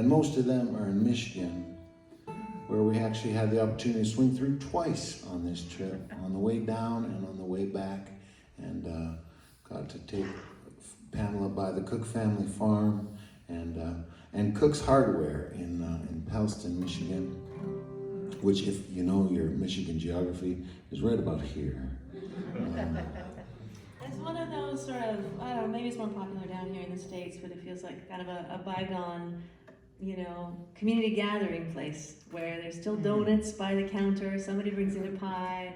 And most of them are in Michigan, where we actually had the opportunity to swing through twice on this trip, on the way down and on the way back, and got to take Pamela by the Cook family farm and Cook's Hardware in Pellston, Michigan, which, if you know your Michigan geography, is right about here. It's one of those sort of, I don't know, maybe it's more popular down here in the States, but it feels like kind of a bygone, you know, community gathering place where there's still donuts by the counter, somebody brings in a pie,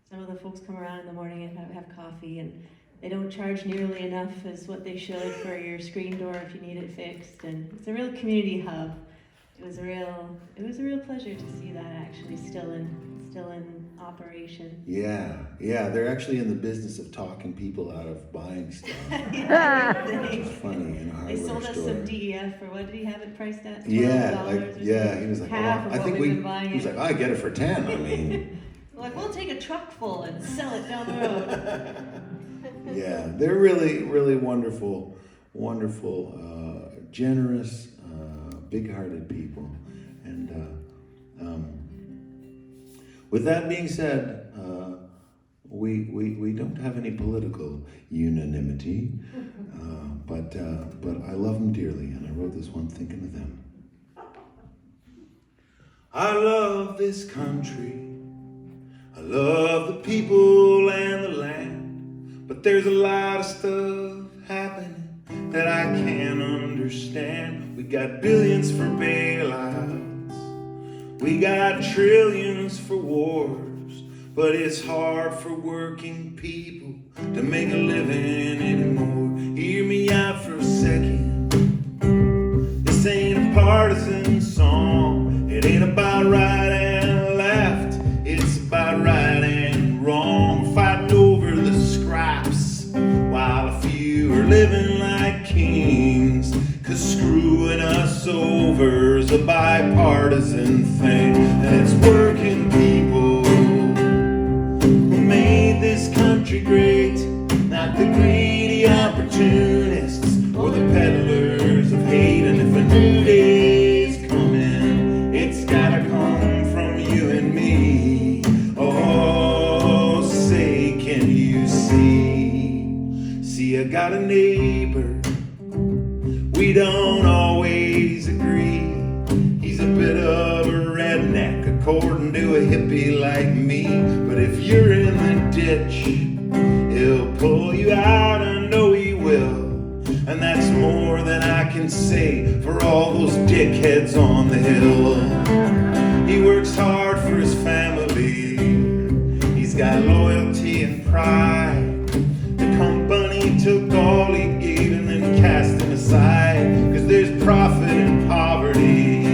some of the folks come around in the morning and have coffee, and they don't charge nearly enough as what they should for your screen door if you need it fixed, and it's a real community hub. It was a real pleasure to see that actually still in operation. Yeah, they're actually in the business of talking people out of buying stuff. It's funny in a hardware store. They sold us some DEF for, what did he have it priced at? $12 He was like, half well, of I what think we've been buying. he was like, I get it for 10. I mean, like, we'll take a truck full and sell it down the road. Yeah, they're really wonderful, generous, big-hearted people. And with that being said, we don't have any political unanimity, but I love them dearly, and I wrote this one thinking of them. I love this country. I love the people and the land, but there's a lot of stuff happening that I can't understand. We got billions for bailouts, we got trillions for wars, but it's hard for working people to make a living anymore. Hear me out for a second. This ain't a partisan song. It ain't about right and left. It's about right and wrong, fighting over the scraps while a few are living like kings. 'Cause screwing us over is a bipartisan thing, and it's working people who made this country great, not the greedy opportunists or the peddlers of hate. And if a new day's coming, it's gotta come from you and me. Oh, say, can you see? See, I got a neighbor, we don't always agree. He's a bit of a redneck, according to a hippie like me. But if you're in the ditch, he'll pull you out, I know he will. And that's more than I can say for all those dickheads on the hill. He works hard for his family, he's got loyalty and pride. The company took all he gave and then cast him aside. 'Cause there's profit in poverty,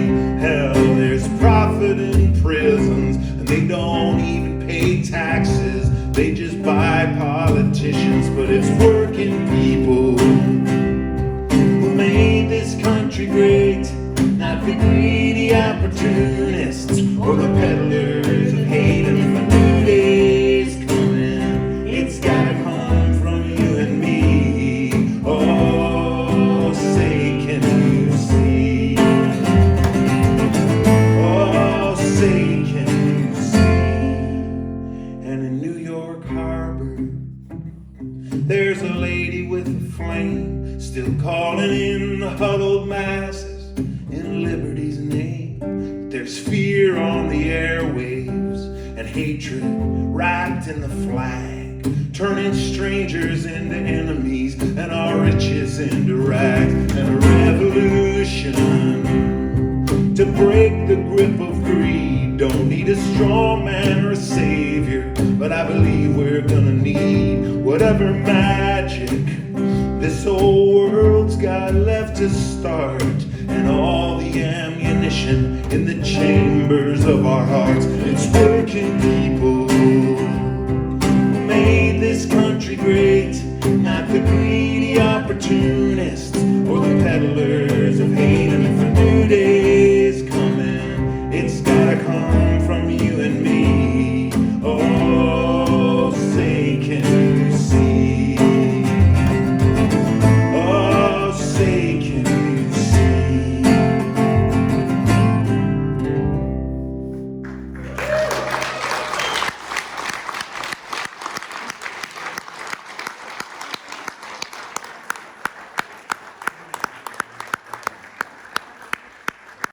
hell, there's profit in prisons, and they don't even pay taxes, they just buy politicians. But it's working people who made this country great, not the greedy opportunists or the peddlers of hate. And if a new day's coming, it's gotta come from you and me. Oh, say, can you see? Oh, say, can you see? And in New York Harbor, there's a lady with a flame, still calling in the huddled masses in liberty's name. There's fear on the airwaves and hatred wrapped in the flag, turning strangers into enemies and our riches into rags. And a revolution to break the grip of greed don't need a strong man or a savior, but I believe we're gonna need whatever magic this whole world's got left to start, and all the ammunition in the chambers of our hearts. It's working people